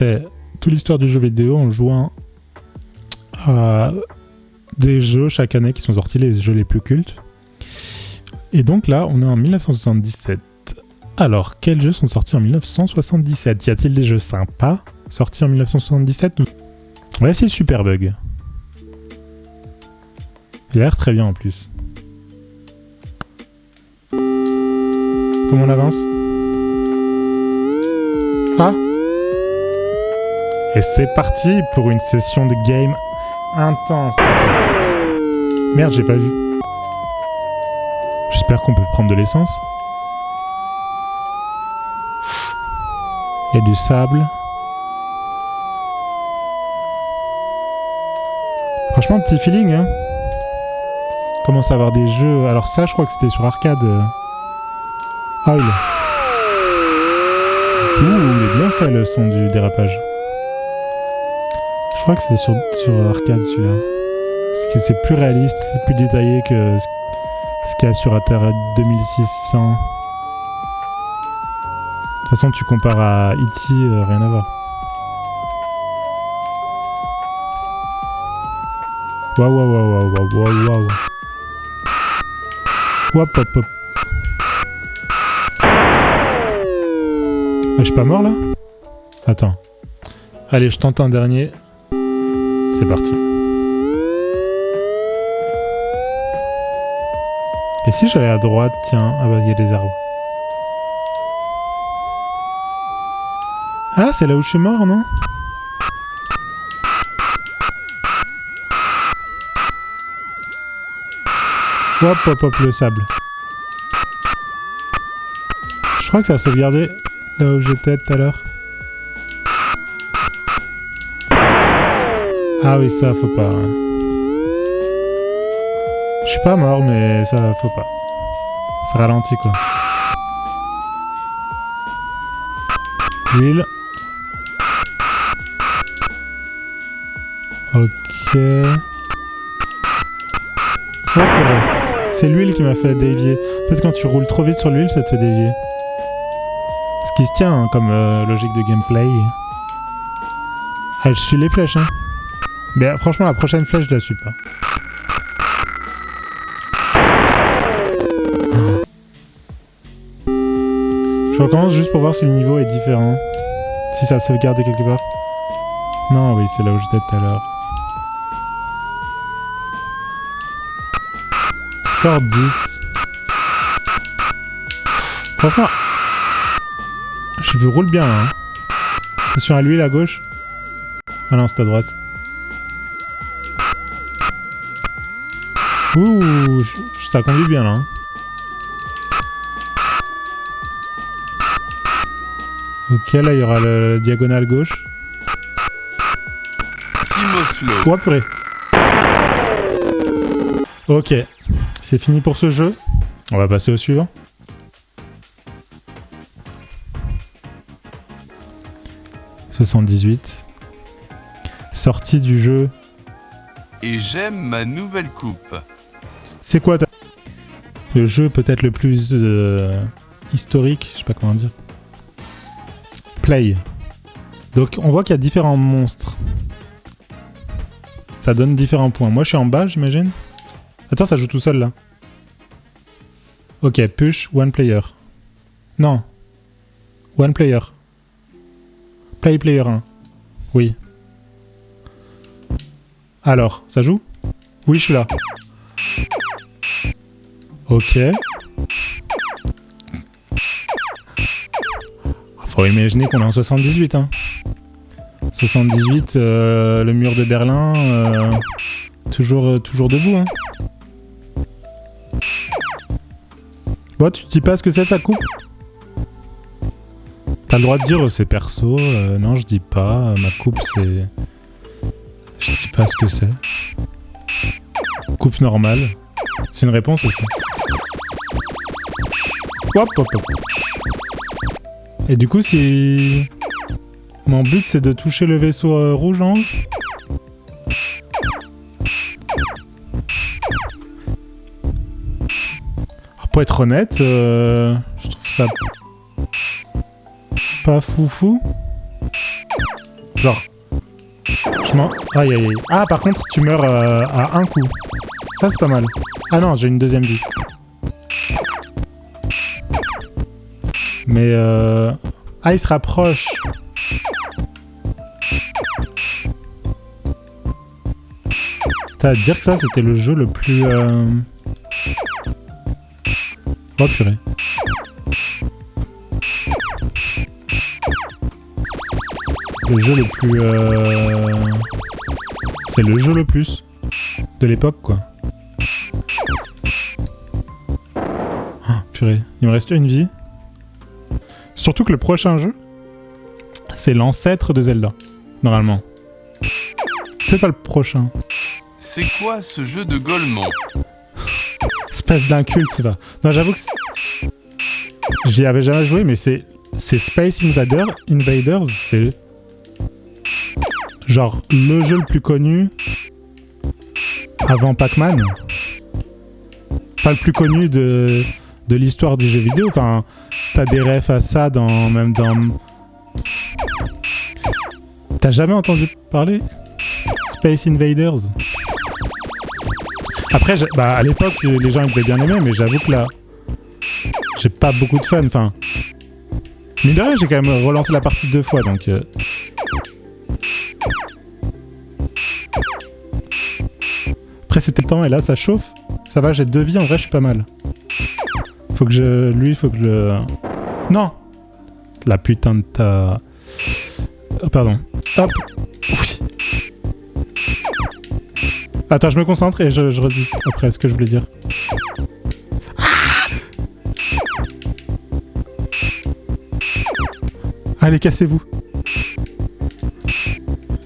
fait toute l'histoire du jeu vidéo en jouant à des jeux chaque année qui sont sortis, les jeux les plus cultes. Et donc là, on est en 1977. Alors, quels jeux sont sortis en 1977 ? Y a-t-il des jeux sympas sortis en 1977 ? Ouais, c'est Superbug. Il a l'air très bien en plus. Comment on avance ? Ah ! Et c'est parti pour une session de game intense. Merde, j'ai pas vu. J'espère qu'on peut prendre de l'essence. Il y a du sable. Franchement, petit feeling, hein. Commence à avoir des jeux... Alors ça, je crois que c'était sur arcade. Ah, il est bien fait, le son du dérapage. Je crois que c'était sur arcade, celui-là. C'est plus réaliste, c'est plus détaillé que ce qu'il y a sur Atari 2600. De toute façon, tu compares à E.T., rien à voir. Waouh. Hop. Je suis pas mort, là ? Attends. Allez, je tente un dernier. C'est parti. Et si j'allais à droite, tiens... Ah bah, il y a des arbres. Ah, c'est là où je suis mort, non ? Hop, le sable. Je crois que ça a sauvegardé là où j'étais tout à l'heure. Ah oui, ça, faut pas. Ouais. Je suis pas mort, mais ça, faut pas. Ça ralentit, quoi. L'huile. Ok. Oh, c'est l'huile qui m'a fait dévier. Peut-être quand tu roules trop vite sur l'huile, ça te fait dévier. Ce qui se tient hein, comme logique de gameplay. Ah, je suis les flèches, hein. Mais franchement, la prochaine flèche, je la suis pas. Je recommence juste pour voir si le niveau est différent. Si ça a sauvegardé quelque part. Non, oui, c'est là où j'étais tout à l'heure. Score 10. Franchement, je roule bien, hein. Attention à l'huile à gauche. Ah non, c'est à droite. Ouh, ça conduit bien, là. Hein. Ok, là, il y aura le diagonale gauche. Oh, purée. Ok, c'est fini pour ce jeu. On va passer au suivant. « 78. Sortie du jeu. Et j'aime ma nouvelle coupe. » C'est quoi le jeu peut-être le plus historique, je sais pas comment dire. Play. Donc on voit qu'il y a différents monstres. Ça donne différents points. Moi je suis en bas, j'imagine. Attends, ça joue tout seul là. Ok, push, one player. Non. One player. Play player 1. Oui. Alors, ça joue ? Oui, je suis là. Ok. Faut imaginer qu'on est en 78, hein. 78, le mur de Berlin, toujours debout, hein. Bon, tu dis pas ce que c'est ta coupe ? T'as le droit de dire c'est perso, non je dis pas, ma coupe c'est... Je dis pas ce que c'est. Coupe normale. C'est une réponse aussi. Hop. Et du coup, si... Mon but, c'est de toucher le vaisseau rouge en haut. Alors, pour être honnête, je trouve ça... pas foufou. Genre, je m'en... Aïe aïe aïe. Ah, par contre, tu meurs à un coup. Ça, c'est pas mal. Ah non, j'ai une deuxième vie. Mais ah, il se rapproche. T'as à dire que ça, c'était le jeu le plus... Oh purée. Le jeu le plus... C'est le jeu le plus de l'époque, quoi. Oh, purée. Il me reste une vie. Surtout que le prochain jeu, c'est l'ancêtre de Zelda, normalement. Peut-être pas le prochain. C'est quoi ce jeu de Golemont? Espèce d'inculte, va. Non, j'avoue que j'y avais jamais joué, mais c'est Space Invaders, c'est genre le jeu le plus connu avant Pac-Man. Enfin, le plus connu de l'histoire du jeu vidéo. Enfin, t'as des refs à ça même dans... T'as jamais entendu parler? Space Invaders. Après, à l'époque, les gens ils devaient bien aimer, mais j'avoue que là, j'ai pas beaucoup de fun. Enfin, mine de rien, j'ai quand même relancé la partie 2 fois, donc... Après, c'était le temps, et là, ça chauffe. Ça va, j'ai 2 vies, en vrai, je suis pas mal. Faut que je... Lui, faut que je le... Non! La putain de ta... Oh, pardon. Hop! Oui. Attends, je me concentre et je redis après ce que je voulais dire. Allez, cassez-vous.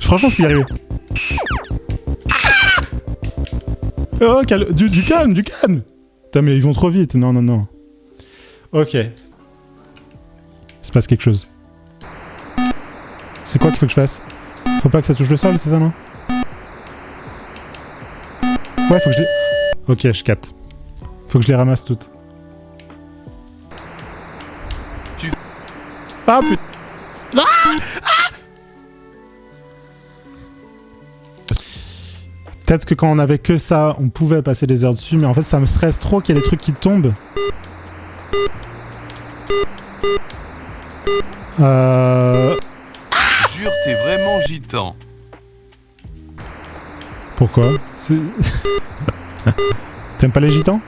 Franchement, je peux y arriver. Oh, du calme, du calme. Putain, mais ils vont trop vite. Non, non, non. Ok. Il se passe quelque chose. C'est quoi qu'il faut que je fasse? Faut pas que ça touche le sol, c'est ça, non? Ouais, faut que je les... Ok, je capte. Faut que je les ramasse toutes. Ah, putain. Peut-être que quand on avait que ça, on pouvait passer des heures dessus, mais en fait, ça me stresse trop qu'il y ait des trucs qui tombent. Jure, t'es vraiment gitan. Pourquoi? T'aimes pas les gitans?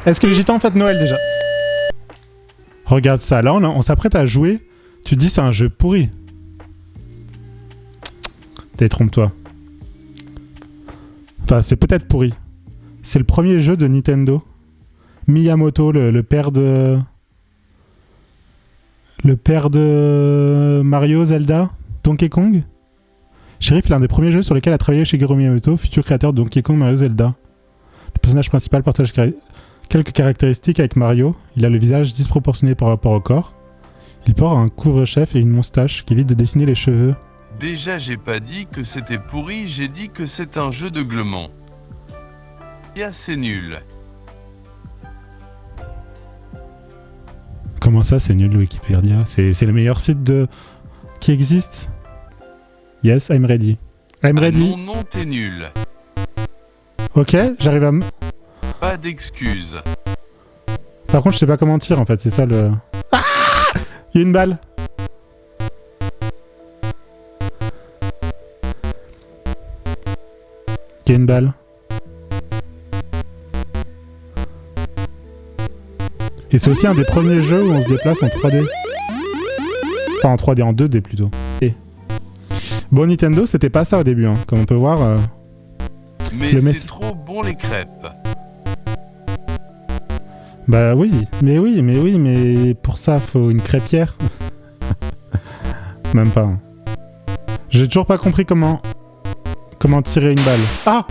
Est-ce que les gitans fêtent Noël déjà? Regarde ça, là on s'apprête à jouer. Tu te dis c'est un jeu pourri. Détrompe-toi. Enfin, c'est peut-être pourri. C'est le premier jeu de Nintendo. Miyamoto, le père de... Le père de Mario, Zelda, Donkey Kong. Sheriff est l'un des premiers jeux sur lesquels a travaillé Shigeru Miyamoto, futur créateur de Donkey Kong, Mario, Zelda. Le personnage principal partage quelques caractéristiques avec Mario. Il a le visage disproportionné par rapport au corps. Il porte un couvre-chef et une moustache qui évite de dessiner les cheveux. Déjà, j'ai pas dit que c'était pourri, j'ai dit que c'est un jeu de Golemont. C'est nul. Comment ça, c'est nul, Wikipédia? C'est le meilleur site qui existe? Yes, I'm ready. I'm ready. Non, non, t'es nul. Ok, j'arrive à... Pas d'excuses. Par contre, je sais pas comment tirer, en fait, c'est ça le... Ah! Il y a une balle. Il y a une balle. Et c'est aussi un des premiers jeux où on se déplace en 3D. Enfin, en 3D, en 2D plutôt. Et... Bon, Nintendo, c'était pas ça au début, hein. Comme on peut voir... Mais c'est trop bon les crêpes. Bah oui, mais pour ça, faut une crêpière. Même pas. Hein. J'ai toujours pas compris comment tirer une balle. Ah!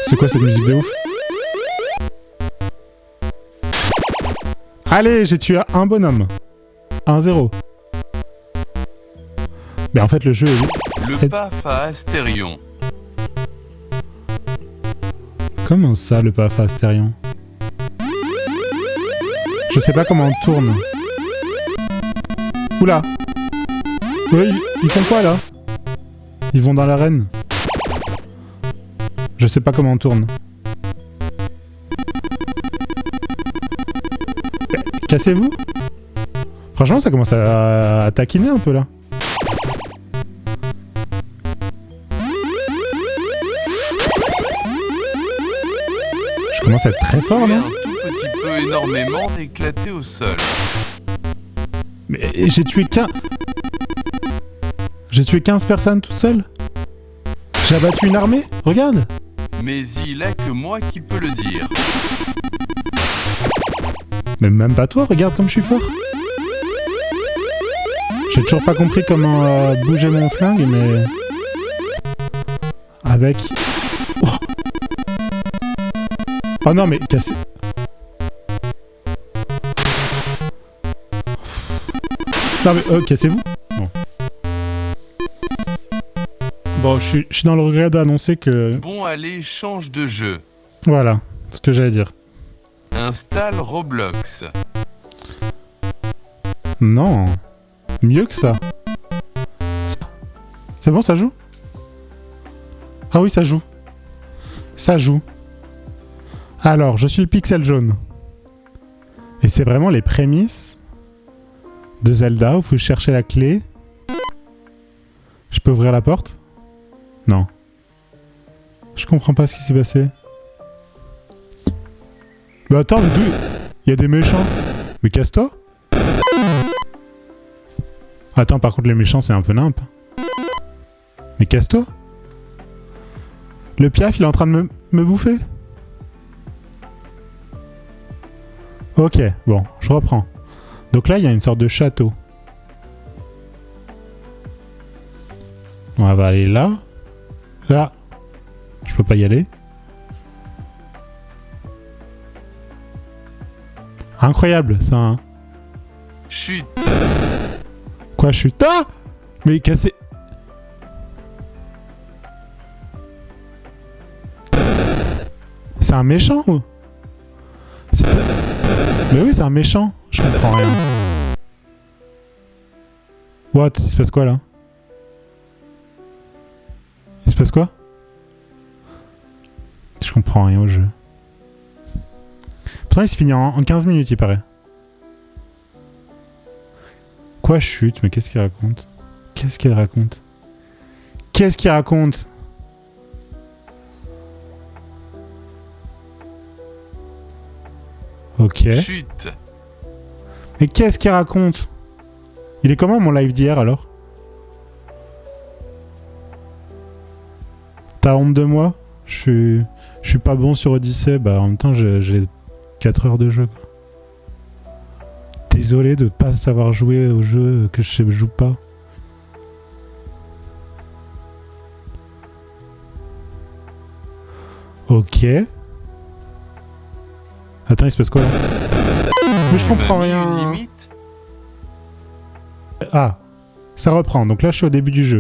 C'est quoi cette musique de ouf? Allez, j'ai tué un bonhomme. 1-0. Mais en fait, le jeu est... Le paf à Astérion. Comment ça, le PAF Astérion? Je sais pas comment on tourne. Oula! Oui, ils font quoi là? Ils vont dans l'arène. Je sais pas comment on tourne. Cassez-vous? Franchement, ça commence à taquiner un peu là. Je commence à être très fort là. Un tout petit peu énormément éclaté au sol. Mais j'ai tué 15... J'ai tué 15 personnes tout seul. J'ai abattu une armée. Regarde. Mais il a que moi qui peux le dire. Mais même pas toi, regarde comme je suis fort. J'ai toujours pas compris comment bouger mon flingue, mais... Avec... Oh, oh non, mais cassez... Non mais, cassez-vous. Bon. Bon, je suis dans le regret d'annoncer que... Bon, allez, change de jeu. Voilà, ce que j'allais dire. Installe Roblox. Non. Mieux que ça. C'est bon, ça joue? Ah oui, ça joue. Ça joue. Alors, je suis le pixel jaune. Et c'est vraiment les prémices de Zelda où il faut chercher la clé. Je peux ouvrir la porte? Non. Je comprends pas ce qui s'est passé. Bah attends, mais d'où... Il y a des méchants. Mais casse-toi. Attends, par contre, les méchants, c'est un peu nimp. Mais casse-toi. Le piaf, il est en train de me bouffer. Ok, bon, je reprends. Donc là, il y a une sorte de château. On va aller là. Là. Je peux pas y aller. Incroyable, ça, hein. Chute. Quoi, chute? Ah! Mais cassé... C'est un méchant ou... Mais oui, c'est un méchant. Je comprends rien. What? Il se passe quoi, là? Il se passe quoi? Je comprends rien au jeu. Pourtant, il se finit en 15 minutes, il paraît. Quoi, chute? Mais qu'est-ce qu'il raconte? Qu'est-ce qu'il raconte? Qu'est-ce qu'il raconte? Ok. Chute. Mais qu'est-ce qu'il raconte? Il est comment mon live d'hier alors? T'as honte de moi? Je suis pas bon sur Odyssey, bah en même temps j'ai 4 heures de jeu. Désolé de pas savoir jouer au jeu que je joue pas. Ok. Attends, il se passe quoi là? Mais je comprends rien. Limite. Ah, ça reprend. Donc là, je suis au début du jeu.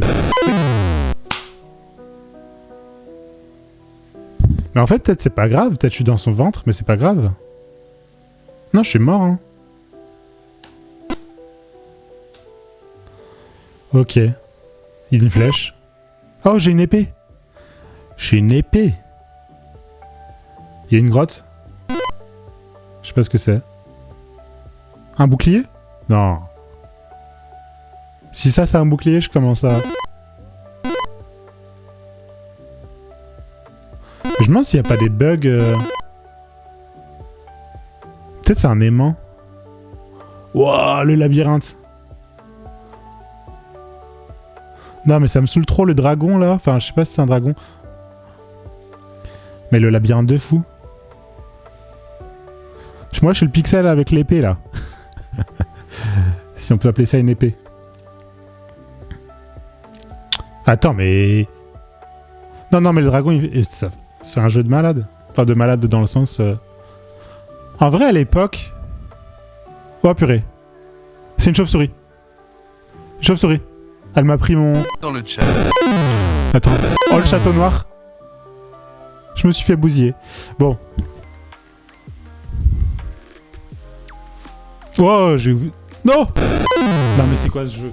Mais en fait, peut-être c'est pas grave. Peut-être je suis dans son ventre, mais c'est pas grave. Non, je suis mort, hein. Ok. Il y a une flèche. Oh, j'ai une épée. J'ai une épée. Il y a une grotte. Je sais pas ce que c'est. Un bouclier? Non. Si ça, c'est un bouclier, je commence à... Je me demande s'il n'y a pas des bugs... Peut-être c'est un aimant. Wouah, le labyrinthe. Non, mais ça me saoule trop le dragon, là. Enfin, je sais pas si c'est un dragon. Mais le labyrinthe de fou. Moi, je suis le pixel avec l'épée, là. Si on peut appeler ça une épée. Attends, mais... Non, non, mais le dragon, c'est un jeu de malade. Enfin, de malade dans le sens... En vrai, à l'époque... Oh, purée. C'est une chauve-souris. Une chauve-souris. Elle m'a pris mon... Dans le chat. Attends. Oh, le château noir. Je me suis fait bousiller. Bon. Oh, j'ai vu... Non. Non, mais c'est quoi ce jeu?